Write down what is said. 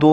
2